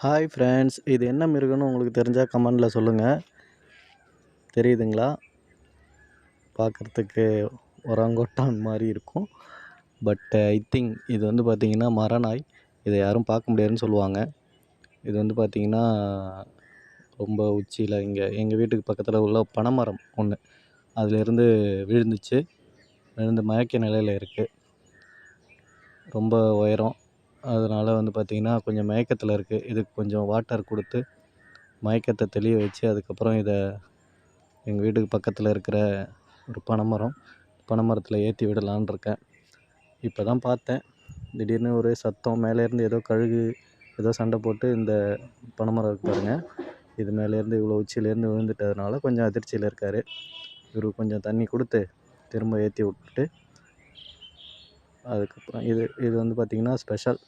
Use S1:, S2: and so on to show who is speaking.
S1: Hi friends, இது என்ன மிருகம்னு உங்களுக்கு தெரிஞ்சால் கமெண்டில் சொல்லுங்கள். தெரியுதுங்களா? பார்க்குறதுக்கு ஒராங்கோட்டான் மாதிரி இருக்கும். பட் ஐ திங்க் இது வந்து பார்த்திங்கன்னா மரநாய். இதை யாரும் பார்க்க முடியாதுன்னு சொல்லுவாங்க. இது வந்து பார்த்திங்கன்னா ரொம்ப உச்சியில் இங்கே எங்கள் வீட்டுக்கு பக்கத்தில் உள்ள பனைமரம் ஒன்று, அதிலேருந்து விழுந்து மயக்க நிலையில் இருக்குது. ரொம்ப உயரம். அதனால் வந்து பார்த்திங்கன்னா கொஞ்சம் மயக்கத்தில் இருக்குது. இதுக்கு கொஞ்சம் வாட்டர் கொடுத்து மயக்கத்தை தெளிய வச்சு அதுக்கப்புறம் இதை எங்கள் வீட்டுக்கு பக்கத்தில் இருக்கிற ஒரு பனைமரத்தில் ஏற்றி விடலான்னு இருக்கேன். இப்போ தான் பார்த்தேன், திடீர்னு ஒரு சத்தம். மேலேருந்து ஏதோ கழுகு ஏதோ சண்டை போட்டு இந்த பனைமரம் இருக்கு பாருங்க, இது மேலேருந்து இவ்வளோ உச்சியிலேருந்து விழுந்துட்டதுனால கொஞ்சம் அதிர்ச்சியில் இருக்கார். இவருக்கு கொஞ்சம் தண்ணி கொடுத்து திரும்ப ஏற்றி விட்டுட்டு அதுக்கப்புறம் இது வந்து பார்த்திங்கன்னா ஸ்பெஷல்.